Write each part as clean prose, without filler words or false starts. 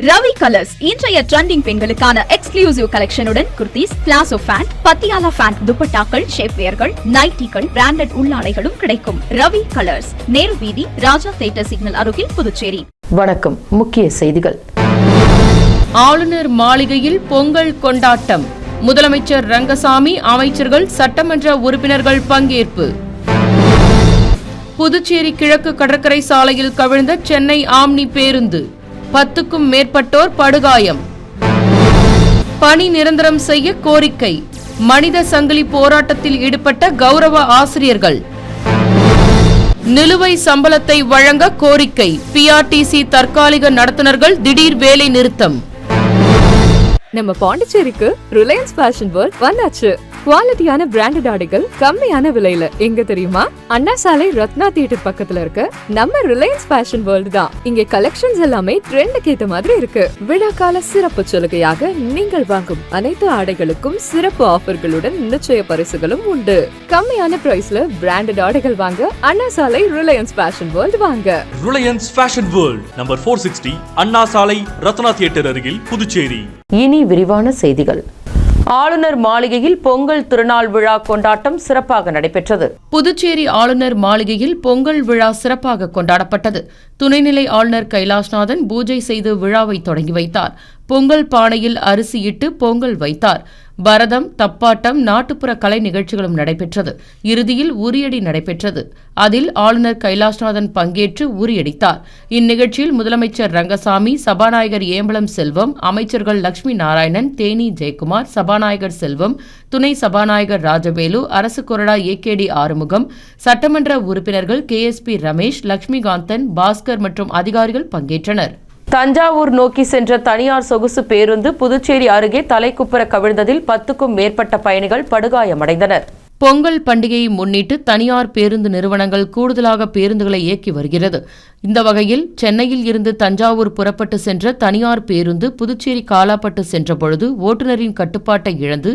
Ravi colours இன்றைய trending பெண்களுக்கான exclusive கலெக்ஷனுடன் kurtis, palazzo pant, Patiala pant, துப்பட்டாக்கள், ஷேப்வேர்கள், நைட்டிகள், பிராண்டட் உள்ளாடைகளும் கிடைக்கும். ரவி கலர்ஸ், நேரு வீதி, ராஜா தியேட்டர் சிக்னல் அருகில், புதுச்சேரி. வணக்கம். முக்கிய செய்திகள். ஆளுநர் மாளிகையில் பொங்கல் கொண்டாட்டம். முதலமைச்சர் ரங்கசாமி, அமைச்சர்கள், சட்டமன்ற உறுப்பினர்கள் பங்கேற்பு. புதுச்சேரி கிழக்கு கடற்கரை சாலையில் கவிழ்ந்த சென்னை ஆம்னி பேருந்து, 10க்கும் மேற்பட்டோர் படுகாயம். பணி நிரந்தரம் செய்ய கோரிக்கை. மனித சங்கிலி போராட்டத்தில் ஈடுபட்ட கௌரவ ஆசிரியர்கள். நிலுவை சம்பளத்தை வழங்க கோரிக்கை. பிஆர்டிசி தற்காலிக நடத்துனர்கள் திடீர் வேலை நிறுத்தம். நம்ம பாண்டிச்சேரிக்கு ரிலையன்ஸ் ஃபேஷன் வேர்ல்ட் வந்தாச்சு. குவாலிட்டியான பிராண்டட் ஆடைகள் கம்மியான விலையில. எங்க தெரியுமா? அண்ணா சாலை ரத்னா தியேட்டர் பக்கத்துல இருக்க நம்ம ரிலையன்ஸ் ஃபேஷன் வேர்ல்ட் தான். இங்க கலெக்ஷன்ஸ் எல்லாமே ட்ரெண்டுக்கு ஏத்த மாதிரி இருக்கு. விழாக்கால சிறப்பு சலுகையாக நீங்கள் வாங்கும் அனைத்து ஆடைகளுக்கும் சிறப்பு ஆஃபர்களுடன் நிச்சய பரிசுகளும் உண்டு. கம்மியான பிரைஸ்ல பிராண்டட் ஆடைகள் வாங்க அண்ணா சாலை ரிலையன்ஸ் ஃபேஷன் வேர்ல்ட் வாங்க. ரிலையன்ஸ் ஃபேஷன் வேர்ல்ட், நம்பர் 460, அண்ணா சாலை ரத்னா தியேட்டர் அருகில், புதுச்சேரி. இனி விரிவான செய்திகள். ஆளுநர் மாளிகையில் பொங்கல் திருநாள் விழா கொண்டாட்டம் சிறப்பாக நடைபெற்றது. புதுச்சேரி ஆளுநர் மாளிகையில் பொங்கல் விழா சிறப்பாக கொண்டாடப்பட்டது. துணைநிலை ஆளுநர் கைலாஷ்நாதன் பூஜை செய்து விழாவை தொடங்கி வைத்தார். பொங்கல் பானையில் அரிசியிட்டு பொங்கல் வைத்தார். பரதம், தப்பாட்டம், நாட்டுப்புற கலை நிகழ்ச்சிகளும் நடைபெற்றது. இறுதியில் உரியடி நடைபெற்றது. அதில் ஆளுநர் கைலாஷ்நாதன் பங்கேற்று உரியடித்தார். இந்நிகழ்ச்சியில் முதலமைச்சர் ரங்கசாமி, சபாநாயகர் ஏம்பலம் செல்வம், அமைச்சர்கள் லட்சுமி நாராயணன், தேனி ஜெயக்குமார், சபாநாயகர் செல்வம், துணை சபாநாயகர் ராஜவேலு, அரசு கொறடா ஏகேடி ஆறுமுகம், சட்டமன்ற உறுப்பினர்கள் கேஎஸ்பி ரமேஷ், லட்சுமிகாந்தன், பாஸ்கர் மற்றும் அதிகாரிகள் பங்கேற்றனர். தஞ்சாவூர் நோக்கி சென்ற தனியார் சொகுசு பேருந்து புதுச்சேரி அருகே தலைக்குப்புற கவிழ்ந்ததில் 10க்கும் மேற்பட்ட பயணிகள் படுகாயமடைந்தனர். பொங்கல் பண்டிகையை முன்னிட்டு தனியார் பேருந்து நிறுவனங்கள் கூடுதலாக பேருந்துகளை இயக்கி வருகிறது. இந்த வகையில் சென்னையில் இருந்து தஞ்சாவூர் புறப்பட்டு சென்ற தனியார் பேருந்து புதுச்சேரி காலாப்பட்டு சென்றபொழுது ஓட்டுநரின் கட்டுப்பாட்டை இழந்து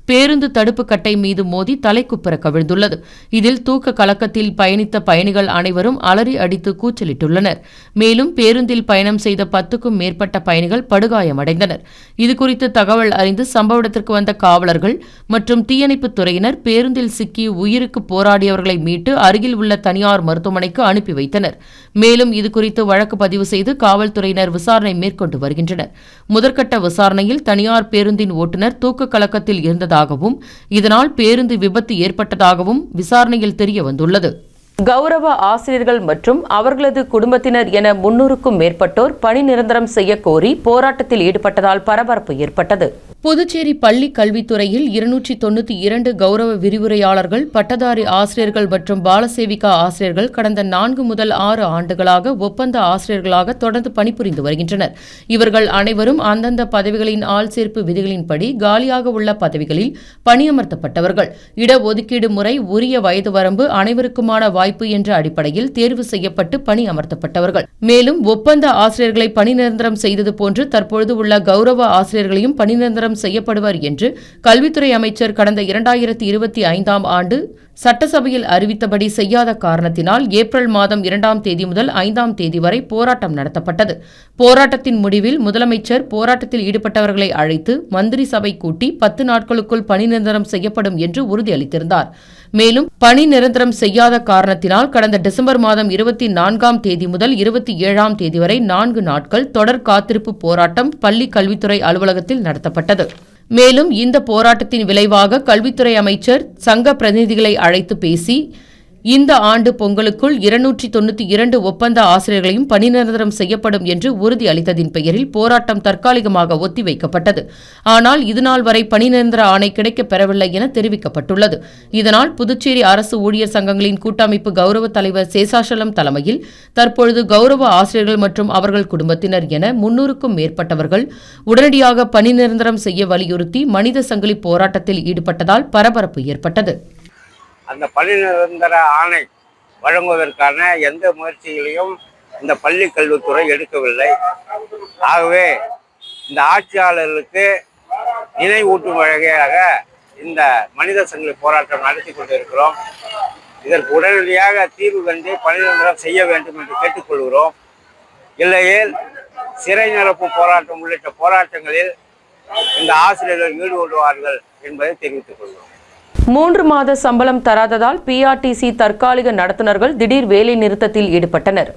பேருந்து தடுப்பு கட்டை மீது மோதி தலைக்குப்புற கவிழ்ந்துள்ளது. இதில் தூக்க கலக்கத்தில் பயணித்த பயணிகள் அனைவரும் அலறி அடித்து கூச்சலிட்டுள்ளனர். மேலும் பேருந்தில் பயணம் செய்த 10க்கும் மேற்பட்ட பயணிகள் படுகாயமடைந்தனர். இதுகுறித்து தகவல் அறிந்து சம்பவ இடத்திற்கு வந்த காவலர்கள் மற்றும் தீயணைப்புத் துறையினர் பேருந்தில் சிக்கி உயிருக்கு போராடியவர்களை மீட்டு அருகில் உள்ள தனியார் மருத்துவமனைக்கு அனுப்பி வைத்தனர். மேலும் இதுகுறித்து வழக்கு பதிவு செய்து காவல்துறையினர் விசாரணை மேற்கொண்டு வருகின்றனர். முதற்கட்ட விசாரணையில் தனியார் பேருந்தின் ஓட்டுநர் தூக்க கலக்கத்தில் இருந்ததாகவும் இதனால் பேருந்து விபத்து ஏற்பட்டதாகவும் விசாரணையில் தெரிய வந்துள்ளது. கௌரவ ஆசிரியர்கள் மற்றும் அவர்களது குடும்பத்தினர் என 300க்கும் மேற்பட்டோர் பணி நிரந்தரம் செய்ய கோரி போராட்டத்தில் ஈடுபட்டதால் பரபரப்பு ஏற்பட்டது. புதுச்சேரி பள்ளி கல்வித்துறையில் 292 கௌரவ விரிவுரையாளர்கள், பட்டதாரி ஆசிரியர்கள் மற்றும் பாலசேவிகா ஆசிரியர்கள் கடந்த 4 முதல் 6 ஆண்டுகளாக ஒப்பந்த ஆசிரியர்களாக தொடர்ந்து பணிபுரிந்து வருகின்றனர். இவர்கள் அனைவரும் அந்தந்த பதவிகளின் ஆள் சேர்ப்பு விதிகளின்படி காலியாக உள்ள பதவிகளில் பணியமர்த்தப்பட்டவர்கள். இடஒதுக்கீடு முறை, உரிய வயது வரம்பு, அனைவருக்குமான வாய்ப்பு என்ற அடிப்படையில் தேர்வு செய்யப்பட்டு பணி அமர்த்தப்பட்டவர்கள். மேலும் ஒப்பந்த ஆசிரியர்களை பணி நிரந்தரம் செய்தது போன்று தற்பொழுது உள்ள கௌரவ ஆசிரியர்களையும் பணி நிரந்தரம் செய்யப்படுவர் என்று கல்வித்துறை அமைச்சர் கடந்த 2025ஆம் ஆண்டு சட்டசபையில் அறிவித்தபடி செய்யாத காரணத்தினால் ஏப்ரல் மாதம் 2ஆம் தேதி முதல் 5ஆம் தேதி வரை போராட்டம் நடத்தப்பட்டது. போராட்டத்தின் முடிவில் முதலமைச்சர் போராட்டத்தில் ஈடுபட்டவர்களை அழைத்து மந்திரி சபை கூட்டி 10 நாட்களுக்குள் பணி நிரந்தரம் செய்யப்படும் என்று உறுதியளித்திருந்தார். மேலும் பணி நிரந்தரம் செய்யாத காரணத்தினால் கடந்த டிசம்பர் மாதம் 24ஆம் தேதி முதல் 27ஆம் தேதி வரை 4 நாட்கள் தொடர் காத்திருப்பு போராட்டம் பள்ளி கல்வித்துறை அலுவலகத்தில் நடத்தப்பட்டது. மேலும் இந்த போராட்டத்தின் விளைவாக கல்வித்துறை அமைச்சர் சங்க பிரதிநிதிகளை அழைத்து பேசி இந்த ஆண்டு பொங்கலுக்குள் 292 ஒப்பந்த ஆசிரியர்களையும் பணி நிரந்தரம் செய்யப்படும் என்று உறுதி அளித்ததின் பெயரில் போராட்டம் தற்காலிகமாக ஒத்திவைக்கப்பட்டது. ஆனால் இதுநாள் வரை பணி நிரந்தர ஆணை கிடைக்கப் பெறவில்லை என தெரிவிக்கப்பட்டுள்ளது. இதனால் புதுச்சேரி அரசு ஊழியர் சங்கங்களின் கூட்டமைப்பு கௌரவ தலைவர் சேஷாசலம் தலைமையில் தற்பொழுது கௌரவ ஆசிரியர்கள் மற்றும் அவர்கள் குடும்பத்தினர் என 300க்கும் மேற்பட்டவர்கள் உடனடியாக பணி நிரந்தரம் செய்ய வலியுறுத்தி மனித சங்கிலி போராட்டத்தில் ஈடுபட்டதால் பரபரப்பு ஏற்பட்டது. அந்த பணி நிரந்தர ஆணை வழங்குவதற்கான எந்த முயற்சிகளையும் இந்த பள்ளி கல்வித்துறை எடுக்கவில்லை. ஆகவே இந்த ஆட்சியாளர்களுக்கு நினைவூட்டும் வகையாக இந்த மனித சங்கிலி போராட்டம் நடத்தி கொண்டிருக்கிறோம். இதற்கு உடனடியாக தீர்வு கண்டு பணி நிரந்தரம் செய்ய வேண்டும் என்று கேட்டுக்கொள்கிறோம். இல்லையேல் சிறை நிரப்பு போராட்டம் உள்ளிட்ட போராட்டங்களில் இந்த ஆசிரியர்கள் ஈடுபடுவார்கள் என்பதை தெரிவித்துக் கொள்கிறோம். 3 மாத சம்பளம் தராததால் பிஆர்டிசி தற்காலிக நடத்துனர்கள் திடீர் வேலை நிறுத்தத்தில் ஈடுபட்டனர்.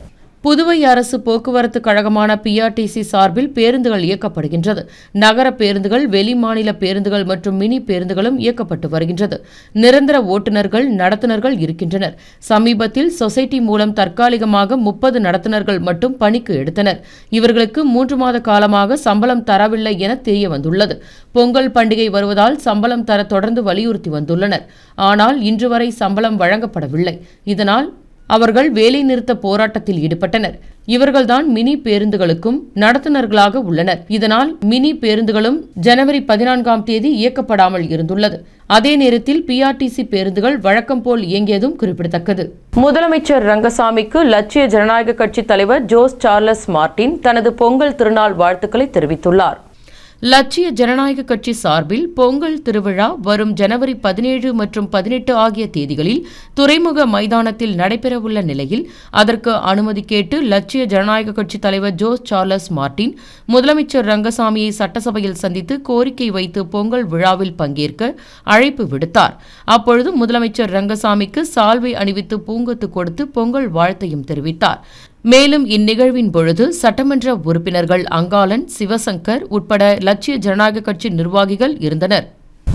புதுவை அரசு போக்குவரத்து கழகமான பிஆர்டிசி சார்பில் பேருந்துகள் இயக்கப்படுகின்றது. நகர பேருந்துகள், வெளிமாநில பேருந்துகள் மற்றும் மினி பேருந்துகளும் இயக்கப்பட்டு வருகின்றது. நிரந்தர ஓட்டுநர்கள், நடத்துனர்கள் இருக்கின்றனர். சமீபத்தில் சொசைட்டி மூலம் தற்காலிகமாக 30 நடத்துனர்கள் மட்டும் பணிக்கு எடுத்தனர். இவர்களுக்கு 3 மாத காலமாக சம்பளம் தரவில்லை என தெரிய வந்துள்ளது. பொங்கல் பண்டிகை வருவதால் சம்பளம் தர தொடர்ந்து வலியுறுத்தி வந்துள்ளனர். ஆனால் இன்று வரை சம்பளம் வழங்கப்படவில்லை. இதனால் அவர்கள் வேலைநிறுத்த போராட்டத்தில் ஈடுபட்டனர். இவர்கள்தான் மினி பேருந்துகளுக்கும் நடத்துனர்களாக உள்ளனர். இதனால் மினி பேருந்துகளும் ஜனவரி 14ஆம் தேதி இயக்கப்படாமல் இருந்துள்ளது. அதே நேரத்தில் பிஆர்டிசி பேருந்துகள் வழக்கம் போல் இயங்கியதும் குறிப்பிடத்தக்கது. முதலமைச்சர் ரங்கசாமிக்கு லட்சிய ஜனநாயக கட்சி தலைவர் ஜோஸ் சார்லஸ் மார்டின் தனது பொங்கல் திருநாள் வாழ்த்துக்களை தெரிவித்துள்ளார். லட்சிய ஜனநாயக கட்சி சார்பில் பொங்கல் திருவிழா வரும் ஜனவரி 17 மற்றும் 18 ஆகிய தேதிகளில் துறைமுக மைதானத்தில் நடைபெறவுள்ள நிலையில் அதற்கு அனுமதி கேட்டு லட்சிய ஜனநாயக கட்சி தலைவர் ஜோஸ் சார்லஸ் மார்டின் முதலமைச்சர் ரங்கசாமியை சட்டசபையில் சந்தித்து கோரிக்கை வைத்து பொங்கல் விழாவில் பங்கேற்க அழைப்பு விடுத்தார். அப்பொழுது முதலமைச்சர் ரங்கசாமிக்கு சால்வை அணிவித்து பூங்கொத்து கொடுத்து பொங்கல் வாழ்த்தையும் தெரிவித்தார். மேலும் இந்நிகழ்வின் பொழுது சட்டமன்ற உறுப்பினர்கள் அங்காளன், சிவசங்கர் உட்பட லட்சிய ஜனநாயக கட்சி நிர்வாகிகள் இருந்தனர்.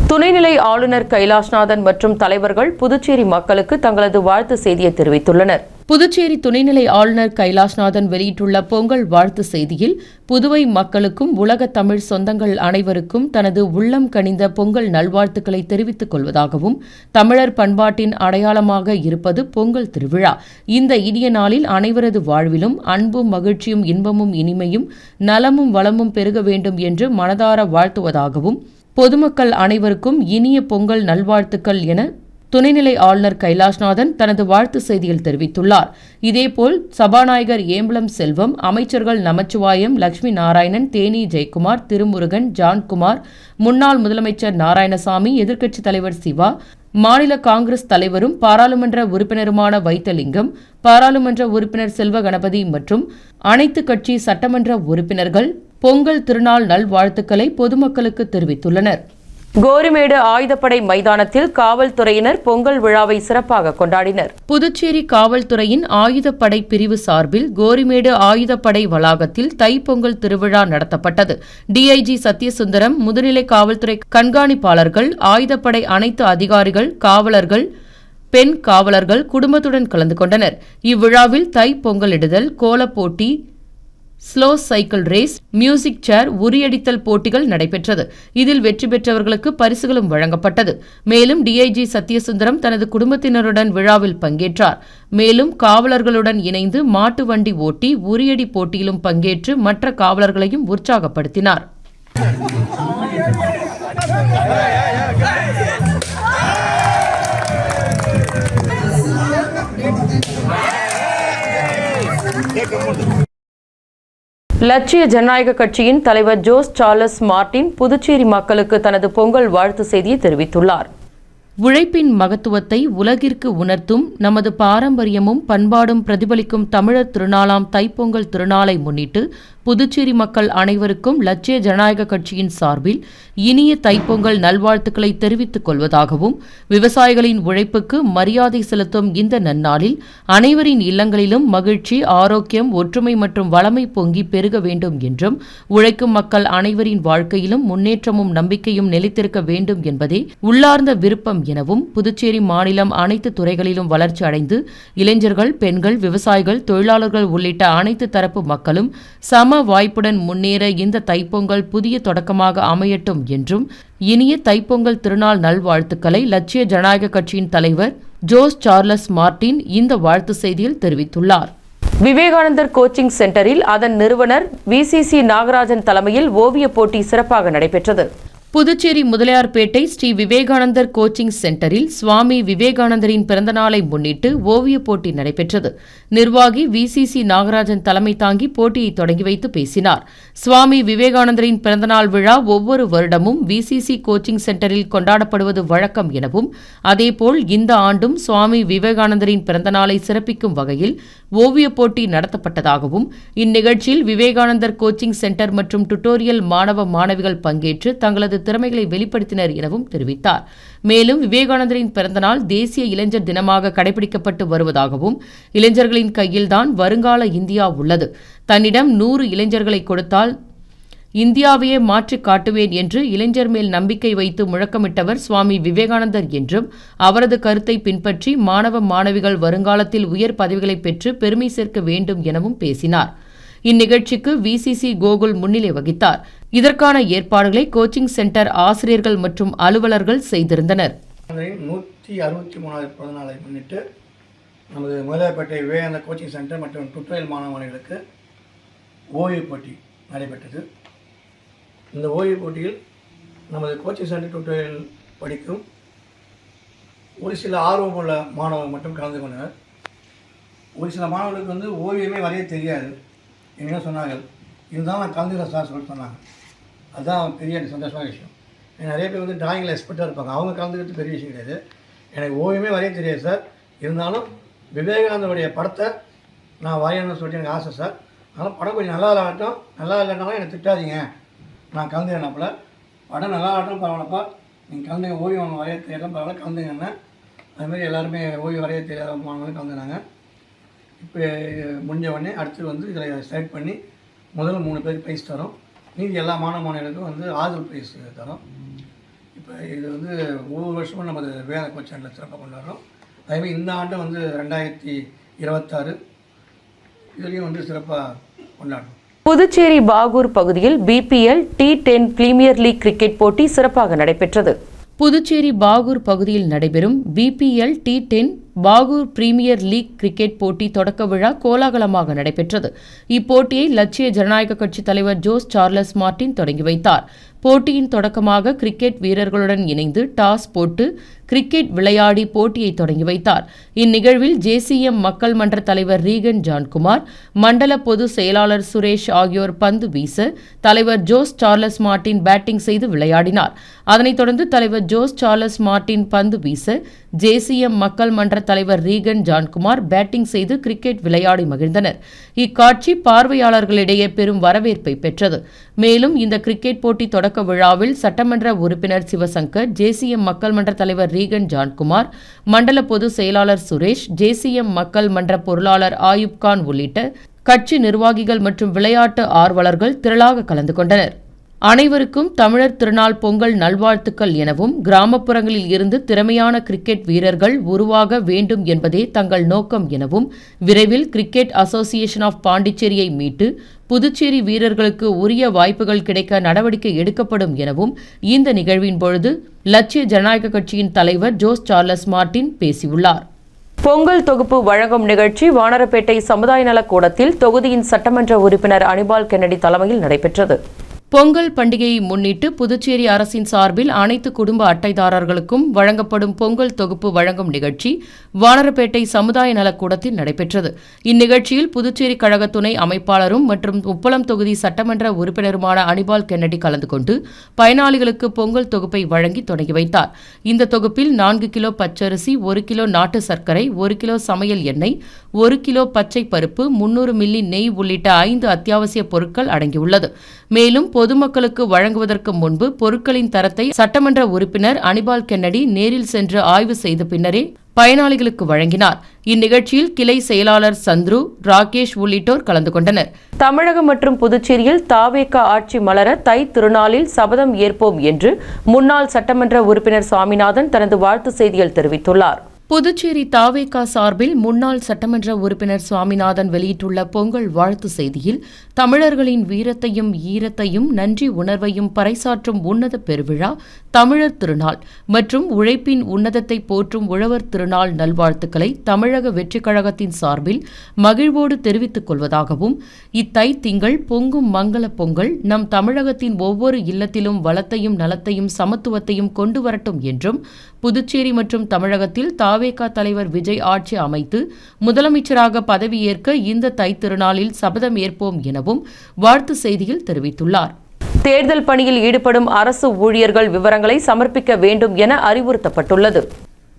துணைநிலை ஆளுநர் கைலாஷ்நாதன் மற்றும் தலைவர்கள் புதுச்சேரி மக்களுக்கு தங்களது வாழ்த்து செய்தியை தெரிவித்துள்ளனர். புதுச்சேரி துணைநிலை ஆளுநர் கைலாஷ்நாதன் வெளியிட்டுள்ள பொங்கல் வாழ்த்து செய்தியில் புதுவை மக்களுக்கும் உலக தமிழ் சொந்தங்கள் அனைவருக்கும் தனது உள்ளம் கனிந்த பொங்கல் நல்வாழ்த்துக்களை தெரிவித்துக் கொள்வதாகவும், தமிழர் பண்பாட்டின் அடையாளமாக இருப்பது பொங்கல் திருவிழா. இந்த இனிய நாளில் அனைவரது வாழ்விலும் அன்பும் மகிழ்ச்சியும் இன்பமும் இனிமையும் நலமும் வளமும் பெருக வேண்டும் என்று மனதார வாழ்த்துவதாகவும், பொதுமக்கள் அனைவருக்கும் இனிய பொங்கல் நல்வாழ்த்துக்கள் என துணைநிலை ஆளுநர் கைலாஷ்நாதன் தனது வாழ்த்து செய்தியில் தெரிவித்துள்ளார். இதேபோல் சபாநாயகர் ஏம்பலம் செல்வம், அமைச்சர்கள் நமச்சிவாயம், லட்சுமி நாராயணன், தேனி ஜெயக்குமார், திருமுருகன், ஜான்குமார், முன்னாள் முதலமைச்சர் நாராயணசாமி, எதிர்க்கட்சித் தலைவர் சிவா, மாநில காங்கிரஸ் தலைவரும் பாராளுமன்ற உறுப்பினருமான வைத்தலிங்கம், பாராளுமன்ற உறுப்பினர் செல்வ கணபதி மற்றும் அனைத்து கட்சி சட்டமன்ற உறுப்பினர்கள் பொங்கல் திருநாள் நல்வாழ்த்துக்களை பொதுமக்களுக்கு தெரிவித்துள்ளனர். கோரிமேடு ஆயுதப்படை மைதானத்தில் காவல்துறையினர் பொங்கல் விழாவை சிறப்பாக கொண்டாடினர். புதுச்சேரி காவல்துறையின் ஆயுதப்படை பிரிவு சார்பில் கோரிமேடு ஆயுதப்படை வளாகத்தில் தைப்பொங்கல் திருவிழா நடத்தப்பட்டது. டிஐஜி சத்யசுந்தரம், முதுநிலை காவல்துறை கண்காணிப்பாளர்கள், ஆயுதப்படை அனைத்து அதிகாரிகள், காவலர்கள், பெண் காவலர்கள் குடும்பத்துடன் கலந்து கொண்டனர். இவ்விழாவில் தைப்பொங்கலிடுதல், கோலப்போட்டி, ஸ்லோ சைக்கிள் ரேஸ், மியூசிக் சேர், உரியடித்தல் போட்டிகள் நடைபெற்றது. இதில் வெற்றி பெற்றவர்களுக்கு பரிசுகளும் வழங்கப்பட்டது. மேலும் டிஐஜி சத்யசுந்தரம் தனது குடும்பத்தினருடன் விழாவில் பங்கேற்றார். மேலும் காவலர்களுடன் இணைந்து மாட்டு வண்டி ஓட்டி உரியடி போட்டியிலும் பங்கேற்று மற்ற காவலர்களையும் உற்சாகப்படுத்தினார். லட்சிய ஜனநாயக கட்சியின் தலைவர் ஜோஸ் சார்லஸ் மார்டின் புதுச்சேரி மக்களுக்கு தனது பொங்கல் வாழ்த்து செய்தியை தெரிவித்துள்ளார். உழைப்பின் மகத்துவத்தை உலகிற்கு உணர்த்தும் நமது பாரம்பரியமும் பண்பாடும் பிரதிபலிக்கும் தமிழர் திருநாளாம் தைப்பொங்கல் திருநாளை முன்னிட்டு புதுச்சேரி மக்கள் அனைவருக்கும் லட்சிய ஜனநாயக கட்சியின் சார்பில் இனிய தைப்பொங்கல் நல்வாழ்த்துக்களை தெரிவித்துக் கொள்வதாகவும், விவசாயிகளின் உழைப்புக்கு மரியாதை செலுத்தும் இந்த நன்னாளில் அனைவரின் இல்லங்களிலும் மகிழ்ச்சி, ஆரோக்கியம், ஒற்றுமை மற்றும் வளமை பொங்கி பெருக வேண்டும் என்றும், உழைக்கும் மக்கள் அனைவரின் வாழ்க்கையிலும் முன்னேற்றமும் நம்பிக்கையும் நிலைத்திருக்க வேண்டும் என்பதே உள்ளார்ந்த விருப்பம் எனவும், புதுச்சேரி மாநிலம் அனைத்து துறைகளிலும் வளர்ச்சி அடைந்து இளைஞர்கள், பெண்கள், விவசாயிகள், தொழிலாளர்கள் உள்ளிட்ட அனைத்து தரப்பு மக்களும் சம வாய்ப்புடன் முன்னேற இந்த தைப்பொங்கல் புதிய தொடக்கமாக அமையட்டும் என்றும் இனிய தைப்பொங்கல் திருநாள் நல்வாழ்த்துக்களை லட்சிய ஜனநாயக கட்சியின் தலைவர் ஜோஸ் சார்லஸ் மார்டின் இந்த வாழ்த்து செய்தியில் தெரிவித்துள்ளார். விவேகானந்தர் கோச்சிங் சென்டரில் அதன் நிறுவனர் விசிசி நாகராஜன் தலைமையில் ஓவிய போட்டி சிறப்பாக நடைபெற்றது. புதுச்சேரி முதலியார்பேட்டை ஸ்ரீ விவேகானந்தர் கோச்சிங் சென்டரில் சுவாமி விவேகானந்தரின் பிறந்தநாளை முன்னிட்டு ஓவியப் போட்டி நடைபெற்றது. நிர்வாகி விசிசி நாகராஜன் தலைமை தாங்கி போட்டியை தொடங்கி வைத்து பேசினார். சுவாமி விவேகானந்தரின் பிறந்தநாள் விழா ஒவ்வொரு வருடமும் விசிசி கோச்சிங் சென்டரில் கொண்டாடப்படுவது வழக்கம் எனவும், அதேபோல் இந்த ஆண்டும் சுவாமி விவேகானந்தரின் பிறந்தநாளை சிறப்பிக்கும் வகையில் ஓவியப் போட்டி நடத்தப்பட்டதாகவும், இந்நிகழ்ச்சியில் விவேகானந்தர் கோச்சிங் சென்டர் மற்றும் டுட்டோரியல் மாணவ மாணவிகள் பங்கேற்று தங்களது திறமைகளை வெளிப்படுத்தினர் எனவும் தெரிவித்தார். மேலும் விவேகானந்தரின் பிறந்தநாள் தேசிய இளைஞர் தினமாக கடைபிடிக்கப்பட்டு வருவதாகவும், இளைஞர்களின் கையில்தான் வருங்கால இந்தியா உள்ளது, தன்னிடம் 100 இளைஞர்களை கொடுத்தால் இந்தியாவையே மாற்றிக் காட்டுவேன் என்று இளைஞர் மேல் நம்பிக்கை வைத்து முழக்கமிட்டவர் சுவாமி விவேகானந்தர் என்றும், அவரது கருத்தை பின்பற்றி மாணவ மாணவிகள் வருங்காலத்தில் உயர் பதவிகளை பெற்று பெருமை சேர்க்க வேண்டும் எனவும் பேசினார். இந்நிகழ்ச்சிக்கு விசிசி கோகுல் முன்னிலை வகித்தார். இதற்கான ஏற்பாடுகளை கோச்சிங் சென்டர் ஆசிரியர்கள் மற்றும் அலுவலர்கள் செய்திருந்தனர். 163வது பிறந்தநாளை முன்னிட்டு நமது முதலியார்பேட்டை விவேகானந்தர் கோச்சிங் சென்டர் மற்றும் டுட்டோரியல் மாணவர்களுக்கு ஓவியப் போட்டி நடைபெற்றது. இந்த ஓவியப் போட்டியில் நமது கோச்சிங் சென்டர் டுட்டோரியல் படிக்கும் ஒரு சில ஆர்வமுள்ள மாணவர்கள் மட்டும் கலந்து கொண்டனர். ஒரு சில மாணவர்களுக்கு ஓவியமே வரைய தெரியாது என்ன சொன்னார்கள். இருந்தாலும் நான் கலந்துக்கிறேன் சார் சொல்லிட்டு சொன்னாங்க. அதுதான் பெரிய சந்தோஷமான விஷயம். நிறைய பேர் டிராயிங்கில் எக்ஸ்பர்ட்டாக இருப்பாங்க, அவங்க கலந்துக்கிறது பெரிய விஷயம் கிடையாது. எனக்கு ஓவியமே வரைய தெரியாது சார், இருந்தாலும் விவேகானந்தருடைய படத்தை நான் வரையணும்னு சொல்லிட்டு எனக்கு ஆசை சார். அதனால் படம் கொஞ்சம் நல்லா இல்லாட்டும், நல்லா இல்லைனாலும் எனக்கு திட்டாதீங்க, நான் கலந்துக்கிறேன்னாப்புல. படம் நல்லா ஆகட்டும் பரவாயில்லப்பா, நீங்கள் கலந்துங்க, ஓவியம் வரைய தெரியாதான் பரவாயில்ல கலந்துங்கன்னு. அதுமாதிரி எல்லாருமே ஓவியம் வரைய தெரியாத மாணவர்களும் கலந்துனாங்க. இப்போ முடிஞ்ச உடனே அடுத்து இதில் செலக்ட் பண்ணி முதல்ல 3 பேருக்கு ப்ரைஸ் தரோம். மீதி எல்லா மாணவர்களுக்கும் ஆதரவு ப்ரைஸ் தரோம். இப்போ இது ஒவ்வொரு வருஷமும் நமது விவேகானந்தர் கோச்சிங் சென்டரில் சிறப்பாக கொண்டாடுறோம். அதேமாதிரி இந்த ஆண்டு 2026 இதுலேயும் சிறப்பாக கொண்டாடுறோம். புதுச்சேரி பாகூர் பகுதியில் BPL T10 premier league cricket போட்டி சிறப்பாக நடைபெற்றது. புதுச்சேரி பாகூர் பகுதியில் நடைபெறும் BPL T10 Bahour premier league cricket போட்டி தொடக்க விழா கோலாகலமாக நடைபெற்றது. இப்போட்டியை லட்சிய ஜனநாயக கட்சி தலைவர் ஜோஸ் சார்லஸ் மார்டின் தொடங்கி வைத்தார். போட்டியின் தொடக்கமாக கிரிக்கெட் வீரர்களுடன் இணைந்து டாஸ் போட்டு கிரிக்கெட் விளையாடி போட்டியை தொடங்கி வைத்தார். இந்நிகழ்வில் JCM மக்கள் மன்ற தலைவர் ரீகன் ஜான்குமார், மண்டல பொது செயலாளர் சுரேஷ் ஆகியோர் பந்து வீச, தலைவர் ஜோஸ் சார்லஸ் மார்டின் பேட்டிங் செய்து விளையாடினார். அதனைத் தொடர்ந்து தலைவர் ஜோஸ் சார்லஸ் மார்டின் பந்து வீச, JCM மக்கள் மன்ற தலைவர் ரீகன் ஜான்குமார் பேட்டிங் செய்து கிரிக்கெட் விளையாடி மகிழ்ந்தனர். இக்காட்சி பார்வையாளர்களிடையே பெரும் வரவேற்பை பெற்றது. மேலும் இந்த கிரிக்கெட் போட்டி தொடக்க விழாவில் சட்டமன்ற உறுப்பினர் சிவசங்கர், JCM மக்கள் மன்ற தலைவர் ரீகன் ஜான்குமார், மண்டல பொது செயலாளர் சுரேஷ், JCM மக்கள் மன்ற பொருளாளர் ஆயுப் கான் உள்ளிட்ட கட்சி நிர்வாகிகள் மற்றும் விளையாட்டு ஆர்வலர்கள் திரளாக கலந்து கொண்டனர். அனைவருக்கும் தமிழர் திருநாள் பொங்கல் நல்வாழ்த்துக்கள் எனவும், கிராமப்புறங்களில் இருந்து திறமையான கிரிக்கெட் வீரர்கள் உருவாக வேண்டும் என்பதே தங்கள் நோக்கம் எனவும், விரைவில் கிரிக்கெட் அசோசியேஷன் ஆஃப் பாண்டிச்சேரியை மீட்டு புதுச்சேரி வீரர்களுக்கு உரிய வாய்ப்புகள் கிடைக்க நடவடிக்கை எடுக்கப்படும் எனவும் இந்த நிகழ்வின் பொழுது லட்சிய ஜனநாயக கட்சியின் தலைவர் ஜோஸ் சார்லஸ் மார்டின் பேசியுள்ளார். பொங்கல் தொகுப்பு வழங்கும் நிகழ்ச்சி வானரப்பேட்டை சமுதாய நலக்கூடத்தில் தொகுதியின் சட்டமன்ற உறுப்பினர் அனிபால் கென்னடி தலைமையில் நடைபெற்றது. பொங்கல் பண்டிகையை முன்னிட்டு புதுச்சேரி அரசின் சார்பில் அனைத்து குடும்ப அட்டைதாரர்களுக்கும் வழங்கப்படும் பொங்கல் தொகுப்பு வழங்கும் நிகழ்ச்சி வானரப்பேட்டை சமுதாய நலக்கூடத்தில் நடைபெற்றது. இந்நிகழ்ச்சியில் புதுச்சேரி கழக துணை அமைப்பாளரும் மற்றும் உப்பளம் தொகுதி சட்டமன்ற உறுப்பினருமான அனிபால் கென்னடி கலந்து கொண்டு பயனாளிகளுக்கு பொங்கல் தொகுப்பை வழங்கி தொடங்கி வைத்தார். இந்த தொகுப்பில் 4 கிலோ பச்சரிசி, 1 கிலோ நாட்டு சர்க்கரை, 1 கிலோ சமையல் எண்ணெய், 1 கிலோ பச்சை பருப்பு, 300 மில்லி நெய் உள்ளிட்ட 5 அத்தியாவசிய பொருட்கள் அடங்கியுள்ளது. மேலும் பொதுமக்களுக்கு வழங்குவதற்கு முன்பு பொருட்களின் தரத்தை சட்டமன்ற உறுப்பினர் அனிபால் கென்னடி நேரில் சென்று ஆய்வு செய்த பின்னரே பயனாளிகளுக்கு வழங்கினார். இந்நிகழ்ச்சியில் கிளை செயலாளர் சந்துரு, ராகேஷ் உள்ளிட்டோர் கலந்து கொண்டனர். தமிழகம் மற்றும் புதுச்சேரியில் தாவேகா ஆட்சி மலர தை திருநாளில் சபதம் ஏற்போம் என்று முன்னாள் சட்டமன்ற உறுப்பினர் சுவாமிநாதன் தனது வாழ்த்து செய்தியில் தெரிவித்துள்ளார். புதுச்சேரி தாவேகா சார்பில் முன்னாள் சட்டமன்ற உறுப்பினர் சுவாமிநாதன் வெளியிட்டுள்ள பொங்கல் வாழ்த்து செய்தியில் தமிழர்களின் வீரத்தையும் ஈரத்தையும் நன்றி உணர்வையும் பறைசாற்றும் உன்னத பெருவிழா தமிழர் திருநாள் மற்றும் உழைப்பின் உன்னதத்தை போற்றும் உழவர் திருநாள் நல்வாழ்த்துக்களை தமிழக வெற்றிக் கழகத்தின் சார்பில் மகிழ்வோடு தெரிவித்துக் கொள்வதாகவும் இத்தை திங்கள் பொங்கும் மங்கள பொங்கல் நம் தமிழகத்தின் ஒவ்வொரு இல்லத்திலும் வளத்தையும் நலத்தையும் சமத்துவத்தையும் கொண்டு வரட்டும் என்றும் புதுச்சேரி மற்றும் தமிழகத்தில் தாவேகா தலைவர் விஜய் ஆட்சி அமைத்து முதலமைச்சராக பதவியேற்க இந்த தைத் திருநாளில் சபதம் ஏற்போம் எனவும் வாழ்த்து செய்தியில் தெரிவித்துள்ளார். தேர்தல் பணியில் ஈடுபடும் அரசு ஊழியர்கள் விவரங்களை சமர்ப்பிக்க வேண்டும் என அறிவுறுத்தப்பட்டுள்ளது.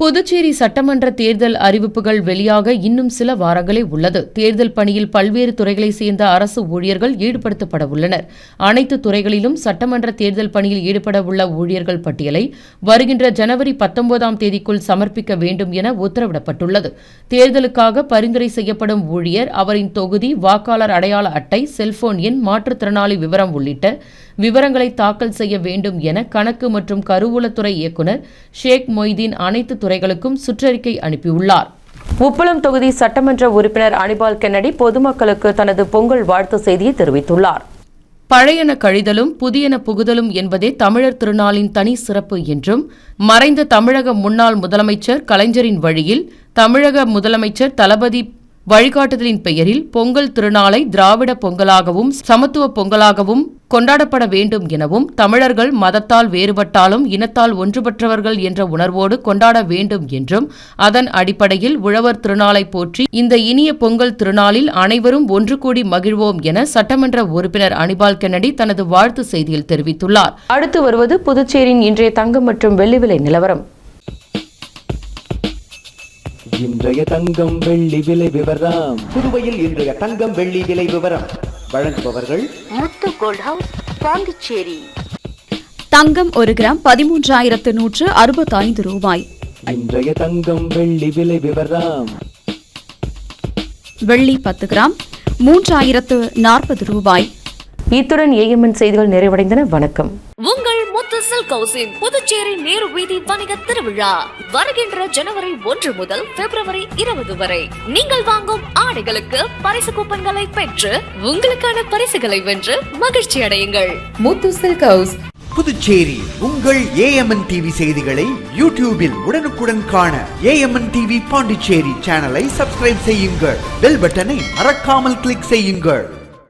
புதுச்சேரி சட்டமன்ற தேர்தல் அறிவிப்புகள் வெளியாக இன்னும் சில வாரங்களே உள்ளது. தேர்தல் பணியில் பல்வேறு துறைகளைச் சேர்ந்த அரசு ஊழியர்கள் ஈடுபடுத்தப்பட உள்ளனர். அனைத்து துறைகளிலும் சட்டமன்ற தேர்தல் பணியில் ஈடுபட உள்ள ஊழியர்கள் பட்டியலை வருகின்ற ஜனவரி 19ஆம் தேதிக்குள் சமர்ப்பிக்க வேண்டும் என உத்தரவிடப்பட்டுள்ளது. தேர்தலுக்காக பரிந்துரை செய்யப்படும் ஊழியர், அவரின் தொகுதி, வாக்காளர் அடையாள அட்டை, செல்போன் எண், மாற்றுத்திறனாளி விவரம் உள்ளிட்ட விவரங்களை தாக்கல் செய்ய வேண்டும் என கணக்கு மற்றும் கருவூலத்துறை இயக்குநர் ஷேக் மொய்தீன் அனைத்து துறைகளுக்கும் சுற்றறிக்கை அனுப்பியுள்ளார். உப்பளம் தொகுதி சட்டமன்ற உறுப்பினர் அனிபால் கென்னடி பொதுமக்களுக்கு தனது பொங்கல் வாழ்த்து செய்தியை தெரிவித்துள்ளார். பழையன கழிதலும் புதியன புகுதலும் என்பதே தமிழர் திருநாளின் தனி சிறப்பு என்றும், மறைந்த தமிழக முன்னாள் முதலமைச்சர் கலைஞரின் வழியில் தமிழக முதலமைச்சர் தளபதி வழிகாட்டுதலின் பெயரில் பொங்கல் திருநாளை திராவிட பொங்கலாகவும் சமத்துவ பொங்கலாகவும் கொண்டாடப்பட வேண்டும் எனவும், தமிழர்கள் மதத்தால் வேறுபட்டாலும் இனத்தால் ஒன்றுபட்டவர்கள் என்ற உணர்வோடு கொண்டாட வேண்டும் என்றும், அதன் அடிப்படையில் உழவர் திருநாளை போற்றி இந்த இனிய பொங்கல் திருநாளில் அனைவரும் ஒன்று கூடி மகிழ்வோம் என சட்டமன்ற உறுப்பினர் அனிபால் கென்னடி தனது வாழ்த்து செய்தியில் தெரிவித்துள்ளார். அடுத்து வருவது புதுச்சேரியின் இன்றைய தங்கம் மற்றும் வெள்ளி விலை நிலவரம். இன்றைய தங்கம் வெள்ளி விலை விவரம். புதுவையில் இன்றைய தங்கம் வெள்ளி விலை விவரம் வழங்குபவர்கள் முத்து கோல்ட் ஹவுஸ், பாண்டிச்சேரி. தங்கம் 1 கிராம் 13,165 ரூபாய். இன்றைய தங்கம் வெள்ளி விலை விவரம். வெள்ளி 10 கிராம் 3,040 ரூபாய். இத்துடன் ஏஎம்என் செய்திகள் நிறைவடைந்தன. வணக்கம். உங்கள் முத்து சில்க் ஹவுஸின் புதுச்சேரி நேரு வீதி வணிக திருவிழா வருகின்ற ஜனவரி 1 முதல் பிப்ரவரி 20 வரை. நீங்கள் வாங்கும் ஆடைகளுக்கு பரிசு கூப்பன்களை பெற்று உங்களுக்கான பரிசுகளை வென்று மகிழ்ச்சி அடையுங்கள். முத்து சில்க் ஹவுஸ், புதுச்சேரி. உங்கள் ஏஎம்என் டிவி செய்திகளை யூடியூபில் உடனுக்குடன் காண ஏஎம்என் டிவி பாண்டிச்சேரி சேனலை சப்ஸ்கிரைப் செய்யுங்கள். பெல் பட்டனை மறக்காமல் கிளிக் செய்யுங்கள்.